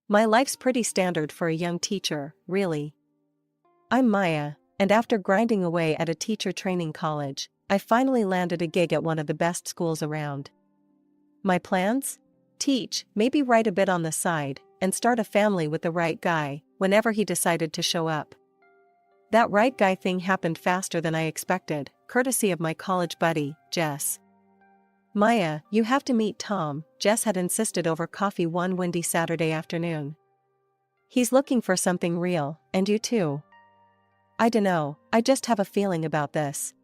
My life's pretty standard for a young teacher, really. I'm Maya, and after grinding away at a teacher training college, I finally landed a gig at one of the best schools around. My plans? Teach, maybe write a bit on the side, and start a family with the right guy, whenever he decided to show up. That right guy thing happened faster than I expected, courtesy of my college buddy, Jess. Maya, you have to meet Tom, Jess had insisted over coffee one windy Saturday afternoon. He's looking for something real, and you too. I dunno, I just have a feeling about this.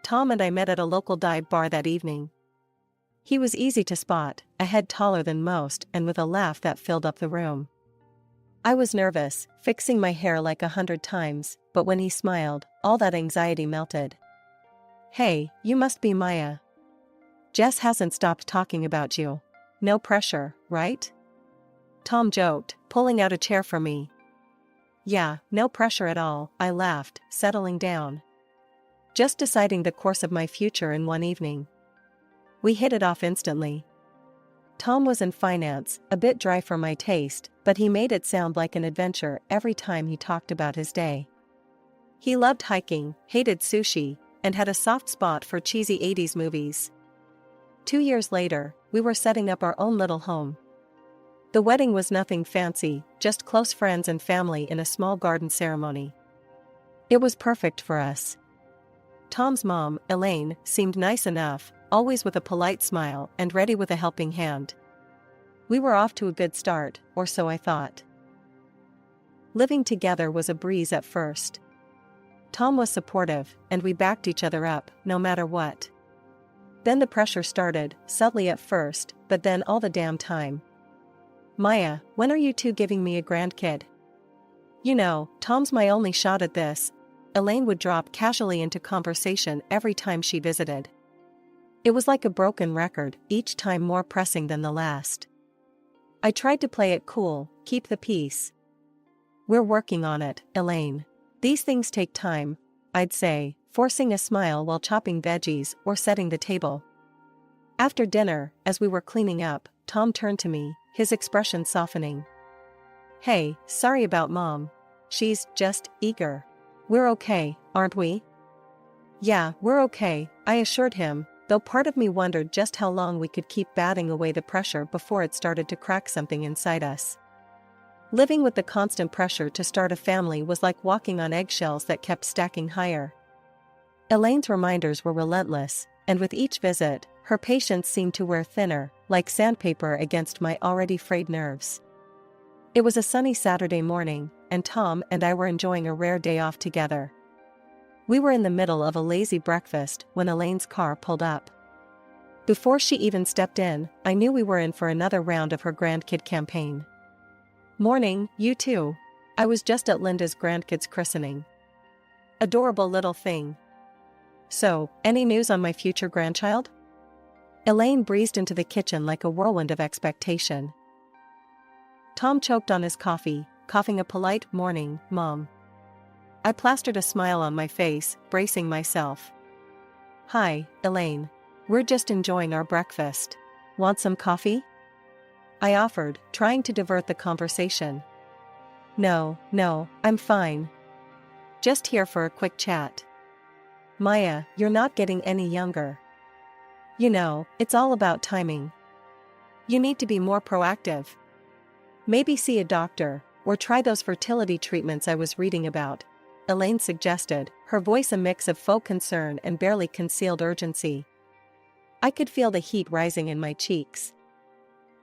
Tom and I met at a local dive bar that evening. He was easy to spot, a head taller than most and with a laugh that filled up the room. I was nervous, fixing my hair like 100 times, but when he smiled, all that anxiety melted. Hey, you must be Maya. Jess hasn't stopped talking about you. No pressure, right? Tom joked, pulling out a chair for me. Yeah, no pressure at all, I laughed, settling down. Just deciding the course of my future in one evening. We hit it off instantly. Tom was in finance, a bit dry for my taste, but he made it sound like an adventure every time he talked about his day. He loved hiking, hated sushi, and had a soft spot for cheesy 80s movies. 2 years later, we were setting up our own little home. The wedding was nothing fancy, just close friends and family in a small garden ceremony. It was perfect for us. Tom's mom, Elaine, seemed nice enough, always with a polite smile and ready with a helping hand. We were off to a good start, or so I thought. Living together was a breeze at first. Tom was supportive, and we backed each other up, no matter what. Then the pressure started, subtly at first, but then all the damn time. Maya, when are you two giving me a grandkid? You know, Tom's my only shot at this. Elaine would drop casually into conversation every time she visited. It was like a broken record, each time more pressing than the last. I tried to play it cool, keep the peace. We're working on it, Elaine. These things take time, I'd say, forcing a smile while chopping veggies or setting the table. After dinner, as we were cleaning up, Tom turned to me, his expression softening. Hey, sorry about Mom. She's just eager. We're okay, aren't we? Yeah, we're okay, I assured him, though part of me wondered just how long we could keep batting away the pressure before it started to crack something inside us. Living with the constant pressure to start a family was like walking on eggshells that kept stacking higher. Elaine's reminders were relentless, and with each visit, her patience seemed to wear thinner, like sandpaper against my already frayed nerves. It was a sunny Saturday morning, and Tom and I were enjoying a rare day off together. We were in the middle of a lazy breakfast when Elaine's car pulled up. Before she even stepped in, I knew we were in for another round of her grandkid campaign. Morning, you two. I was just at Linda's grandkid's christening. Adorable little thing. So, any news on my future grandchild? Elaine breezed into the kitchen like a whirlwind of expectation. Tom choked on his coffee, coughing a polite morning, Mom. I plastered a smile on my face, bracing myself. Hi, Elaine. We're just enjoying our breakfast. Want some coffee? I offered, trying to divert the conversation. No, I'm fine. Just here for a quick chat. Maya, you're not getting any younger. You know, it's all about timing. You need to be more proactive. Maybe see a doctor, or try those fertility treatments I was reading about, Elaine suggested, her voice a mix of faux concern and barely concealed urgency. I could feel the heat rising in my cheeks.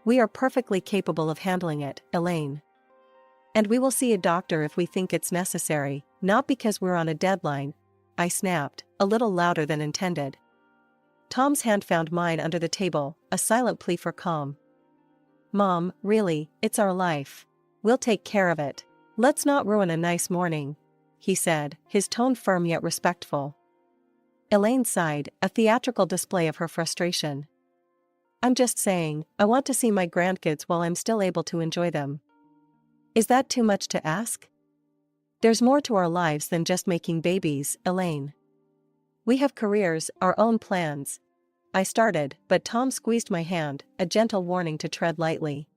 We are perfectly capable of handling it, Elaine. And we will see a doctor if we think it's necessary, not because we're on a deadline, I snapped, a little louder than intended. Tom's hand found mine under the table, a silent plea for calm. Mom, really, it's our life. We'll take care of it. Let's not ruin a nice morning, he said, his tone firm yet respectful. Elaine sighed, a theatrical display of her frustration. I'm just saying, I want to see my grandkids while I'm still able to enjoy them. Is that too much to ask? There's more to our lives than just making babies, Elaine. We have careers, our own plans. I started, but Tom squeezed my hand, a gentle warning to tread lightly.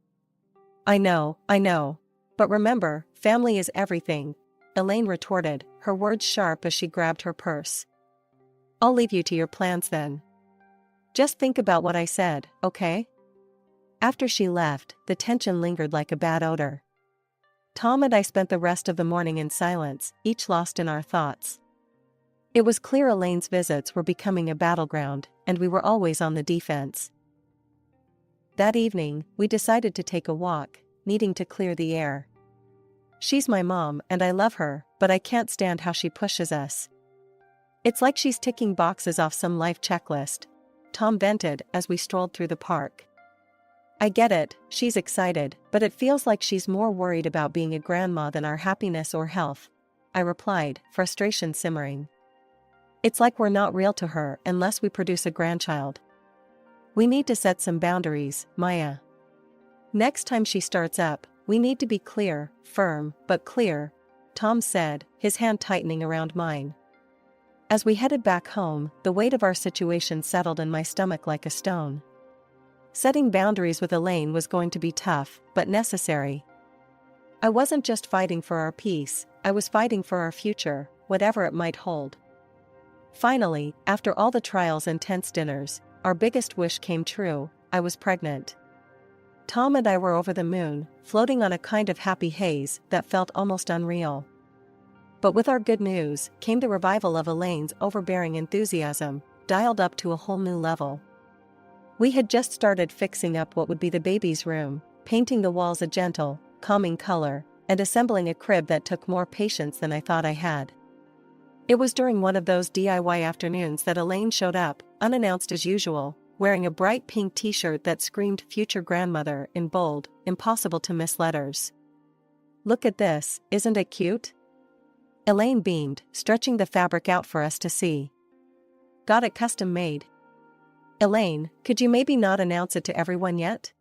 I know. But remember, family is everything, Elaine retorted, her words sharp as she grabbed her purse. I'll leave you to your plans then. Just think about what I said, okay? After she left, the tension lingered like a bad odor. Tom and I spent the rest of the morning in silence, each lost in our thoughts. It was clear Elaine's visits were becoming a battleground, and we were always on the defense. That evening, we decided to take a walk, needing to clear the air. She's my mom and I love her, but I can't stand how she pushes us. It's like she's ticking boxes off some life checklist, Tom vented as we strolled through the park. I get it, she's excited, but it feels like she's more worried about being a grandma than our happiness or health, I replied, frustration simmering. It's like we're not real to her unless we produce a grandchild. We need to set some boundaries, Maya. Next time she starts up, we need to be clear, firm, but clear, Tom said, his hand tightening around mine. As we headed back home, the weight of our situation settled in my stomach like a stone. Setting boundaries with Elaine was going to be tough, but necessary. I wasn't just fighting for our peace, I was fighting for our future, whatever it might hold. Finally, after all the trials and tense dinners, our biggest wish came true, I was pregnant. Tom and I were over the moon, floating on a kind of happy haze that felt almost unreal. But with our good news came the revival of Elaine's overbearing enthusiasm, dialed up to a whole new level. We had just started fixing up what would be the baby's room, painting the walls a gentle, calming color, and assembling a crib that took more patience than I thought I had. It was during one of those DIY afternoons that Elaine showed up, unannounced as usual, wearing a bright pink t-shirt that screamed future grandmother in bold, impossible to miss letters. Look at this, isn't it cute? Elaine beamed, stretching the fabric out for us to see. Got it custom made. Elaine, could you maybe not announce it to everyone yet?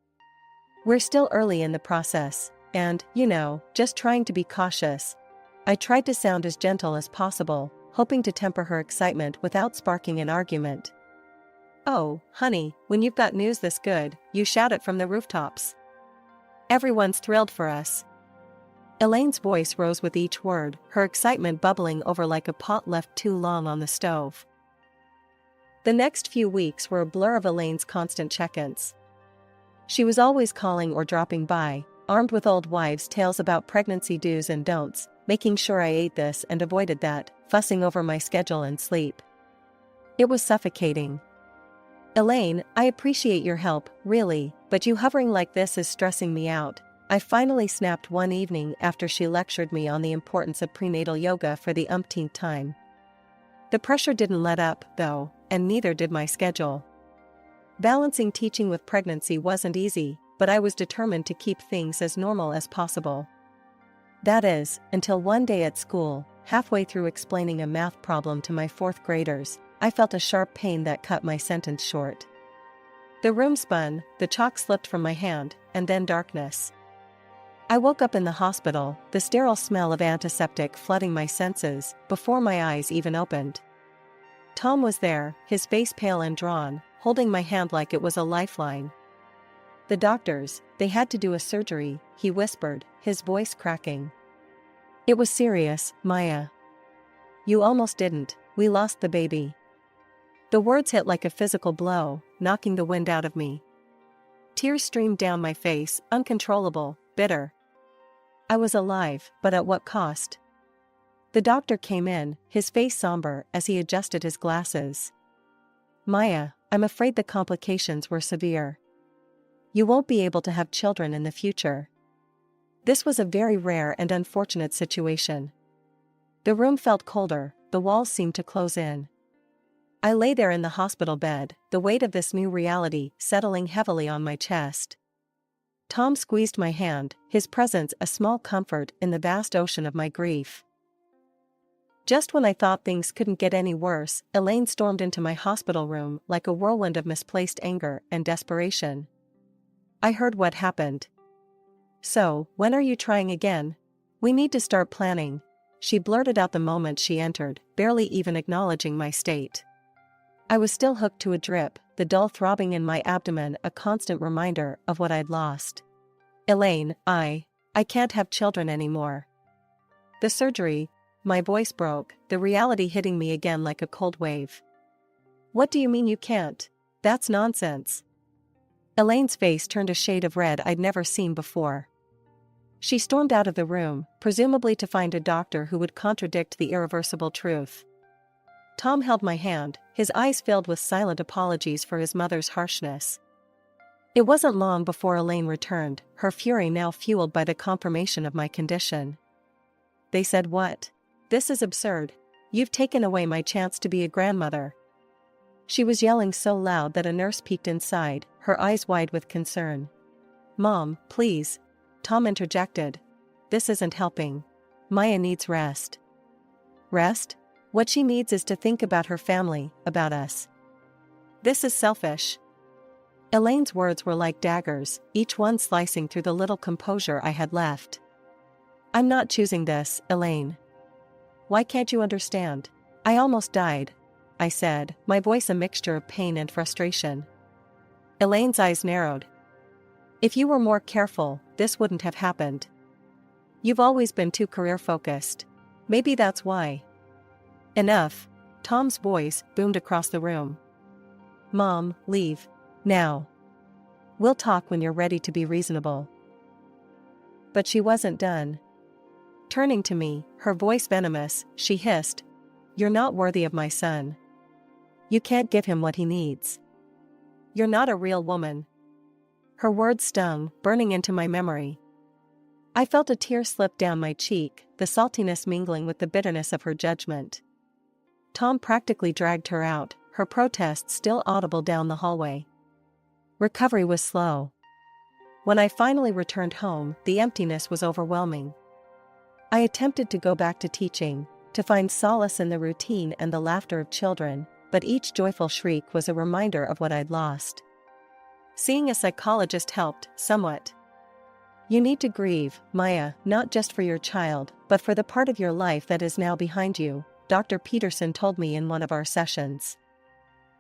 We're still early in the process, and, just trying to be cautious. I tried to sound as gentle as possible, hoping to temper her excitement without sparking an argument. Oh, honey, when you've got news this good, you shout it from the rooftops. Everyone's thrilled for us. Elaine's voice rose with each word, her excitement bubbling over like a pot left too long on the stove. The next few weeks were a blur of Elaine's constant check-ins. She was always calling or dropping by, armed with old wives' tales about pregnancy do's and don'ts, making sure I ate this and avoided that, fussing over my schedule and sleep. It was suffocating. Elaine, I appreciate your help, really, but you hovering like this is stressing me out, I finally snapped one evening after she lectured me on the importance of prenatal yoga for the umpteenth time. The pressure didn't let up, though, and neither did my schedule. Balancing teaching with pregnancy wasn't easy, but I was determined to keep things as normal as possible. That is, until one day at school, halfway through explaining a math problem to my fourth graders, I felt a sharp pain that cut my sentence short. The room spun, the chalk slipped from my hand, and then darkness. I woke up in the hospital, the sterile smell of antiseptic flooding my senses, before my eyes even opened. Tom was there, his face pale and drawn, holding my hand like it was a lifeline. The doctors, they had to do a surgery, he whispered, his voice cracking. It was serious, Maya. You almost didn't, we lost the baby. The words hit like a physical blow, knocking the wind out of me. Tears streamed down my face, uncontrollable, bitter. I was alive, but at what cost? The doctor came in, his face somber as he adjusted his glasses. Maya, I'm afraid the complications were severe. You won't be able to have children in the future. This was a very rare and unfortunate situation. The room felt colder, the walls seemed to close in. I lay there in the hospital bed, the weight of this new reality settling heavily on my chest. Tom squeezed my hand, his presence a small comfort in the vast ocean of my grief. Just when I thought things couldn't get any worse, Elaine stormed into my hospital room like a whirlwind of misplaced anger and desperation. I heard what happened. So, when are you trying again? We need to start planning, she blurted out the moment she entered, barely even acknowledging my state. I was still hooked to a drip, the dull throbbing in my abdomen a constant reminder of what I'd lost. Elaine, I can't have children anymore. The surgery, my voice broke, the reality hitting me again like a cold wave. What do you mean you can't? That's nonsense. Elaine's face turned a shade of red I'd never seen before. She stormed out of the room, presumably to find a doctor who would contradict the irreversible truth. Tom held my hand, his eyes filled with silent apologies for his mother's harshness. It wasn't long before Elaine returned, her fury now fueled by the confirmation of my condition. They said what? This is absurd. You've taken away my chance to be a grandmother. She was yelling so loud that a nurse peeked inside, her eyes wide with concern. Mom, please. Tom interjected. This isn't helping. Maya needs rest. Rest? What she needs is to think about her family, about us. This is selfish. Elaine's words were like daggers, each one slicing through the little composure I had left. I'm not choosing this, Elaine. Why can't you understand? I almost died, I said, my voice a mixture of pain and frustration. Elaine's eyes narrowed. If you were more careful, this wouldn't have happened. You've always been too career-focused. Maybe that's why. Enough. Tom's voice boomed across the room. Mom, leave. Now. We'll talk when you're ready to be reasonable. But she wasn't done. Turning to me, her voice venomous, she hissed, You're not worthy of my son. You can't give him what he needs. You're not a real woman. Her words stung, burning into my memory. I felt a tear slip down my cheek, the saltiness mingling with the bitterness of her judgment. Tom practically dragged her out, her protests still audible down the hallway. Recovery was slow. When I finally returned home, the emptiness was overwhelming. I attempted to go back to teaching, to find solace in the routine and the laughter of children, but each joyful shriek was a reminder of what I'd lost. Seeing a psychologist helped, somewhat. You need to grieve, Maya, not just for your child, but for the part of your life that is now behind you, Dr. Peterson told me in one of our sessions.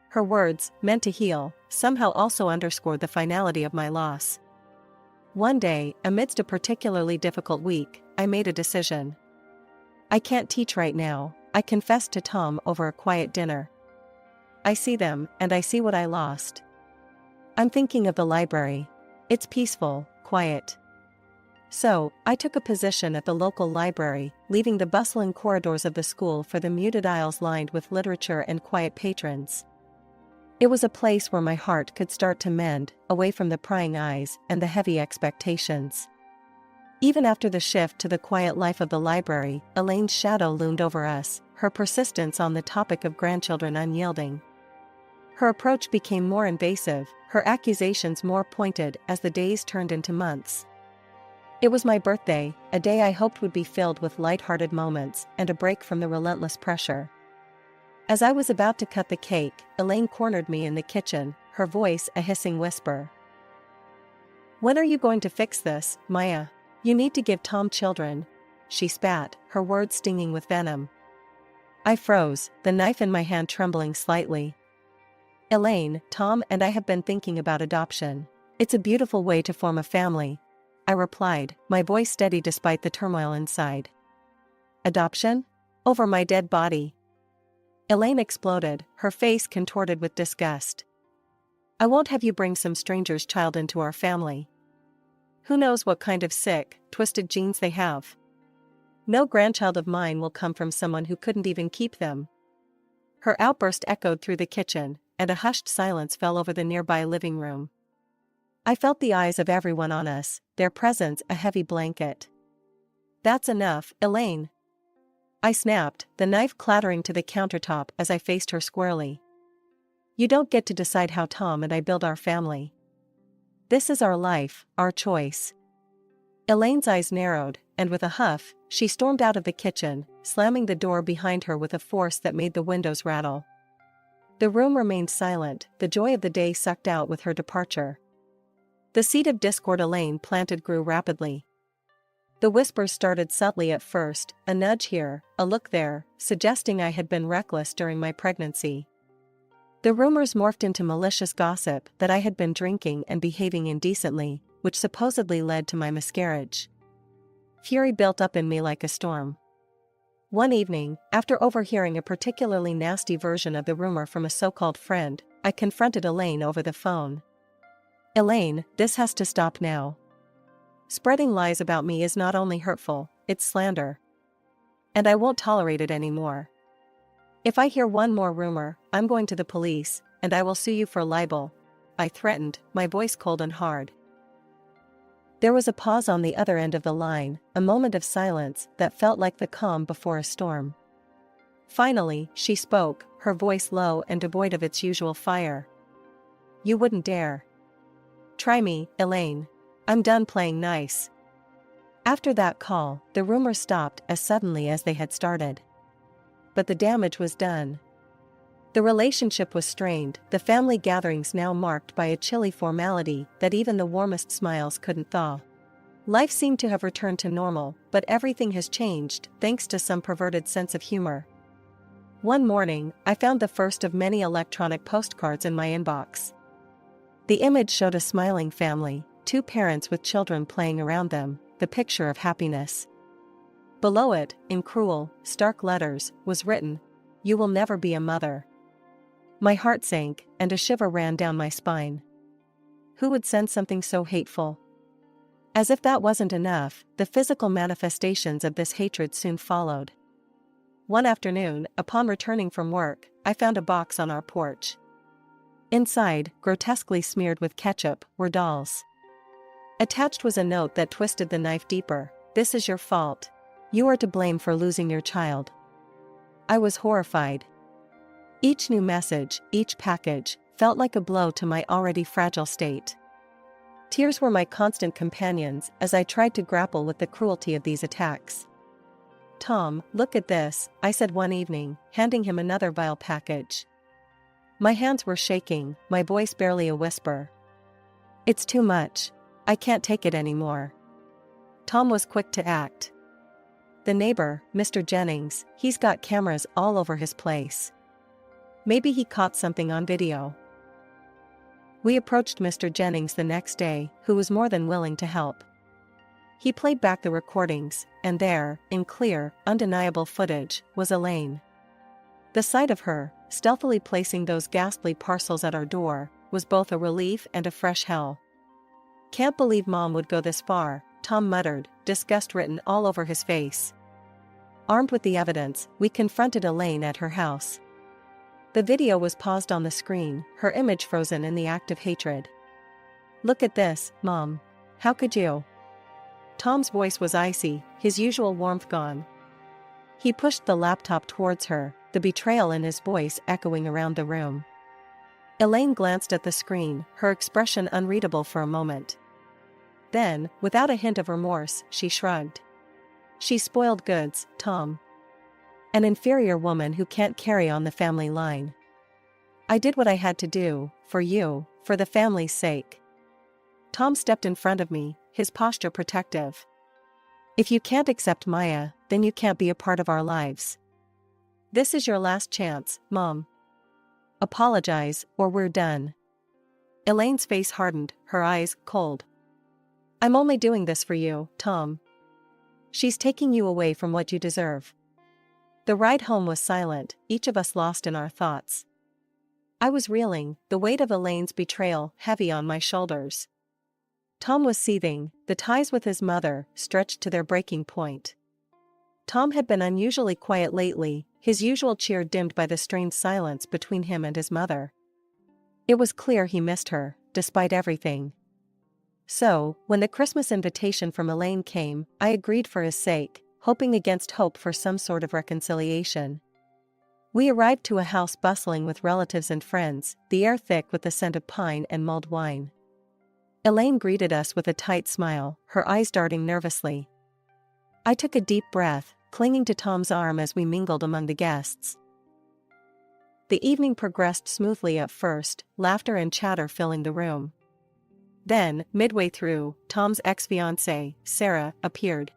Her words, meant to heal, somehow also underscored the finality of my loss. One day, amidst a particularly difficult week, I made a decision. I can't teach right now, I confessed to Tom over a quiet dinner. I see them, and I see what I lost. I'm thinking of the library. It's peaceful, quiet. So, I took a position at the local library, leaving the bustling corridors of the school for the muted aisles lined with literature and quiet patrons. It was a place where my heart could start to mend, away from the prying eyes and the heavy expectations. Even after the shift to the quiet life of the library, Elaine's shadow loomed over us, her persistence on the topic of grandchildren unyielding. Her approach became more invasive, her accusations more pointed as the days turned into months. It was my birthday, a day I hoped would be filled with light-hearted moments and a break from the relentless pressure. As I was about to cut the cake, Elaine cornered me in the kitchen, her voice a hissing whisper. When are you going to fix this, Maya? You need to give Tom children. She spat, her words stinging with venom. I froze, the knife in my hand trembling slightly. Elaine, Tom and I have been thinking about adoption. It's a beautiful way to form a family, I replied, my voice steady despite the turmoil inside. Adoption? Over my dead body. Elaine exploded, her face contorted with disgust. I won't have you bring some stranger's child into our family. Who knows what kind of sick, twisted genes they have? No grandchild of mine will come from someone who couldn't even keep them. Her outburst echoed through the kitchen, and a hushed silence fell over the nearby living room. I felt the eyes of everyone on us, their presence a heavy blanket. That's enough, Elaine. I snapped, the knife clattering to the countertop as I faced her squarely. You don't get to decide how Tom and I build our family. This is our life, our choice. Elaine's eyes narrowed, and with a huff, she stormed out of the kitchen, slamming the door behind her with a force that made the windows rattle. The room remained silent, the joy of the day sucked out with her departure. The seed of discord Elaine planted grew rapidly. The whispers started subtly at first, a nudge here, a look there, suggesting I had been reckless during my pregnancy. The rumors morphed into malicious gossip that I had been drinking and behaving indecently, which supposedly led to my miscarriage. Fury built up in me like a storm. One evening, after overhearing a particularly nasty version of the rumor from a so-called friend, I confronted Elaine over the phone. "Elaine, this has to stop now. Spreading lies about me is not only hurtful, it's slander. And I won't tolerate it anymore. If I hear one more rumor, I'm going to the police, and I will sue you for libel," I threatened, my voice cold and hard. There was a pause on the other end of the line, a moment of silence that felt like the calm before a storm. Finally, she spoke, her voice low and devoid of its usual fire. "You wouldn't dare. Try me, Elaine. I'm done playing nice." After that call, the rumors stopped as suddenly as they had started. But the damage was done. The relationship was strained, the family gatherings now marked by a chilly formality that even the warmest smiles couldn't thaw. Life seemed to have returned to normal, but everything has changed, thanks to some perverted sense of humor. One morning, I found the first of many electronic postcards in my inbox. The image showed a smiling family, 2 parents with children playing around them, the picture of happiness. Below it, in cruel, stark letters, was written, "You will never be a mother." My heart sank, and a shiver ran down my spine. Who would send something so hateful? As if that wasn't enough, the physical manifestations of this hatred soon followed. One afternoon, upon returning from work, I found a box on our porch. Inside, grotesquely smeared with ketchup, were dolls. Attached was a note that twisted the knife deeper. "This is your fault. You are to blame for losing your child." I was horrified. Each new message, each package, felt like a blow to my already fragile state. Tears were my constant companions as I tried to grapple with the cruelty of these attacks. "Tom, look at this," I said one evening, handing him another vile package. My hands were shaking, my voice barely a whisper. "It's too much. I can't take it anymore." Tom was quick to act. "The neighbor, Mr. Jennings, he's got cameras all over his place. Maybe he caught something on video." We approached Mr. Jennings the next day, who was more than willing to help. He played back the recordings, and there, in clear, undeniable footage, was Elaine. The sight of her, stealthily placing those ghastly parcels at our door, was both a relief and a fresh hell. "Can't believe Mom would go this far," Tom muttered, disgust written all over his face. Armed with the evidence, we confronted Elaine at her house. The video was paused on the screen, her image frozen in the act of hatred. "Look at this, Mom. How could you?" Tom's voice was icy, his usual warmth gone. He pushed the laptop towards her, the betrayal in his voice echoing around the room. Elaine glanced at the screen, her expression unreadable for a moment. Then, without a hint of remorse, she shrugged. "She's spoiled goods, Tom. An inferior woman who can't carry on the family line. I did what I had to do, for you, for the family's sake." Tom stepped in front of me, his posture protective. "If you can't accept Maya, then you can't be a part of our lives. This is your last chance, Mom. Apologize, or we're done." Elaine's face hardened, her eyes cold. "I'm only doing this for you, Tom. She's taking you away from what you deserve." The ride home was silent, each of us lost in our thoughts. I was reeling, the weight of Elaine's betrayal heavy on my shoulders. Tom was seething, the ties with his mother stretched to their breaking point. Tom had been unusually quiet lately, his usual cheer dimmed by the strained silence between him and his mother. It was clear he missed her, despite everything. So, when the Christmas invitation from Elaine came, I agreed for his sake, hoping against hope for some sort of reconciliation. We arrived to a house bustling with relatives and friends, the air thick with the scent of pine and mulled wine. Elaine greeted us with a tight smile, her eyes darting nervously. I took a deep breath, clinging to Tom's arm as we mingled among the guests. The evening progressed smoothly at first, laughter and chatter filling the room. Then, midway through, Tom's ex-fiancée, Sarah, appeared.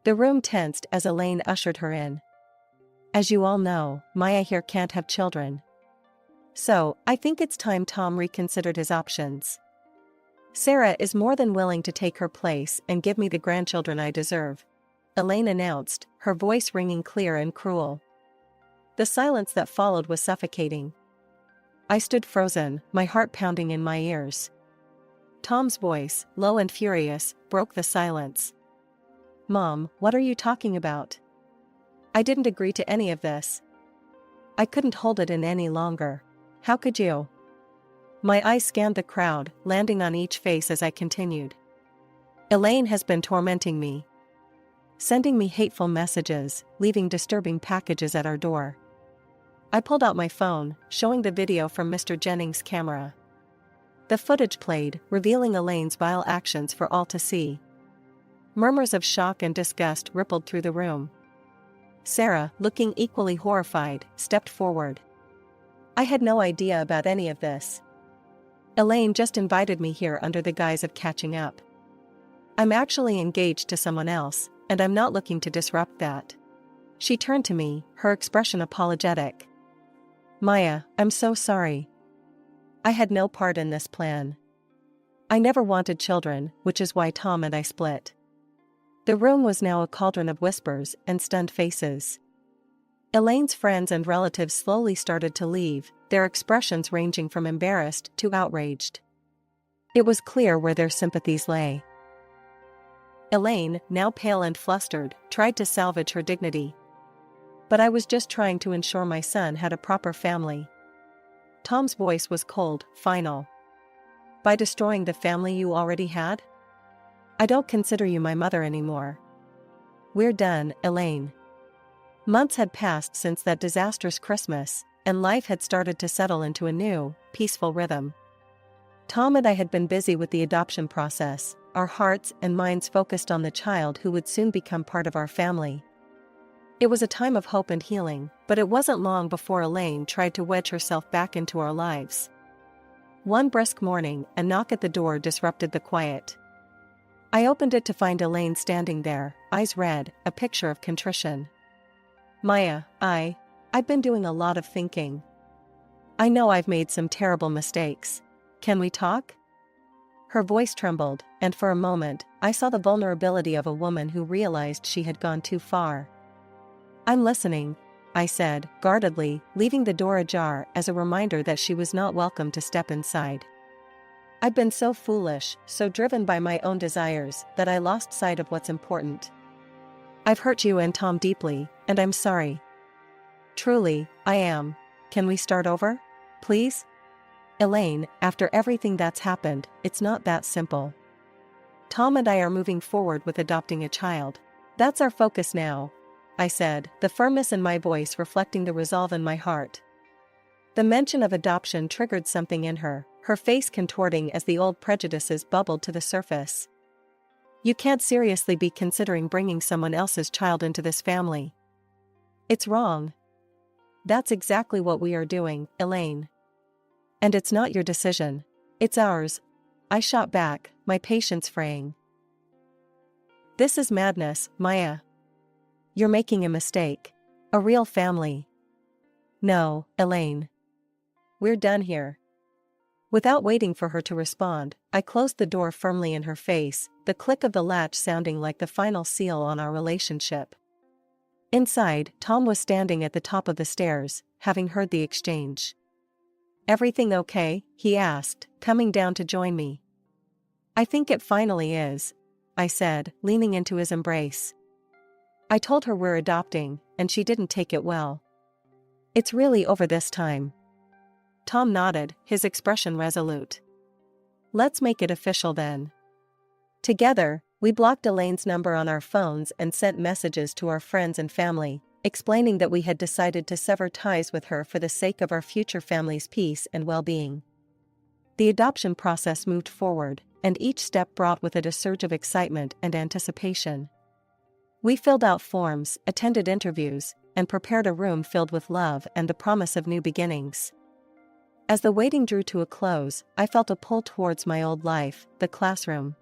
The room tensed as Elaine ushered her in. "As you all know, Maya here can't have children. So, I think it's time Tom reconsidered his options." Sarah is more than willing to take her place and give me the grandchildren I deserve, Elaine announced, her voice ringing clear and cruel. The silence that followed was suffocating. I stood frozen, my heart pounding in my ears. Tom's voice, low and furious, broke the silence. Mom, what are you talking about? I didn't agree to any of this. I couldn't hold it in any longer. How could you? My eyes scanned the crowd, landing on each face as I continued. Elaine has been tormenting me. Sending me hateful messages, leaving disturbing packages at our door. I pulled out my phone, showing the video from Mr. Jennings' camera. The footage played, revealing Elaine's vile actions for all to see. Murmurs of shock and disgust rippled through the room. Sarah, looking equally horrified, stepped forward. I had no idea about any of this. Elaine just invited me here under the guise of catching up. I'm actually engaged to someone else, and I'm not looking to disrupt that. She turned to me, her expression apologetic. Maya, I'm so sorry. I had no part in this plan. I never wanted children, which is why Tom and I split. The room was now a cauldron of whispers and stunned faces. Elaine's friends and relatives slowly started to leave, their expressions ranging from embarrassed to outraged. It was clear where their sympathies lay. Elaine, now pale and flustered, tried to salvage her dignity. But I was just trying to ensure my son had a proper family. Tom's voice was cold, final. By destroying the family you already had? I don't consider you my mother anymore. We're done, Elaine. Months had passed since that disastrous Christmas, and life had started to settle into a new, peaceful rhythm. Tom and I had been busy with the adoption process, our hearts and minds focused on the child who would soon become part of our family. It was a time of hope and healing, but it wasn't long before Elaine tried to wedge herself back into our lives. One brisk morning, a knock at the door disrupted the quiet. I opened it to find Elaine standing there, eyes red, a picture of contrition. Maya, I've been doing a lot of thinking. I know I've made some terrible mistakes. Can we talk? Her voice trembled, and for a moment, I saw the vulnerability of a woman who realized she had gone too far. I'm listening, I said, guardedly, leaving the door ajar as a reminder that she was not welcome to step inside. I've been so foolish, so driven by my own desires, that I lost sight of what's important. I've hurt you and Tom deeply, and I'm sorry. Truly, I am. Can we start over? Please? Elaine, after everything that's happened, it's not that simple. Tom and I are moving forward with adopting a child. That's our focus now, I said, the firmness in my voice reflecting the resolve in my heart. The mention of adoption triggered something in her, her face contorting as the old prejudices bubbled to the surface. You can't seriously be considering bringing someone else's child into this family. It's wrong. That's exactly what we are doing, Elaine. And it's not your decision. It's ours. I shot back, my patience fraying. This is madness, Maya. You're making a mistake. A real family. No, Elaine. We're done here. Without waiting for her to respond, I closed the door firmly in her face, the click of the latch sounding like the final seal on our relationship. Inside, Tom was standing at the top of the stairs, having heard the exchange. Everything okay? He asked, coming down to join me. I think it finally is, I said, leaning into his embrace. I told her we're adopting, and she didn't take it well. It's really over this time. Tom nodded, his expression resolute. Let's make it official then. Together, we blocked Elaine's number on our phones and sent messages to our friends and family, explaining that we had decided to sever ties with her for the sake of our future family's peace and well-being. The adoption process moved forward, and each step brought with it a surge of excitement and anticipation. We filled out forms, attended interviews, and prepared a room filled with love and the promise of new beginnings. As the waiting drew to a close, I felt a pull towards my old life, the classroom.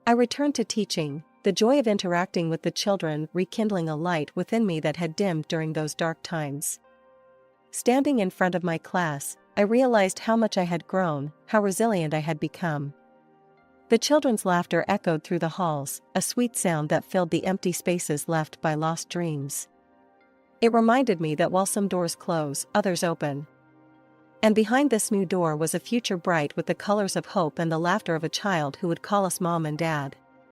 I returned to teaching, the joy of interacting with the children rekindling a light within me that had dimmed during those dark times. Standing in front of my class, I realized how much I had grown, how resilient I had become. The children's laughter echoed through the halls, a sweet sound that filled the empty spaces left by lost dreams. It reminded me that while some doors close, others open. And behind this new door was a future bright with the colors of hope and the laughter of a child who would call us mom and dad.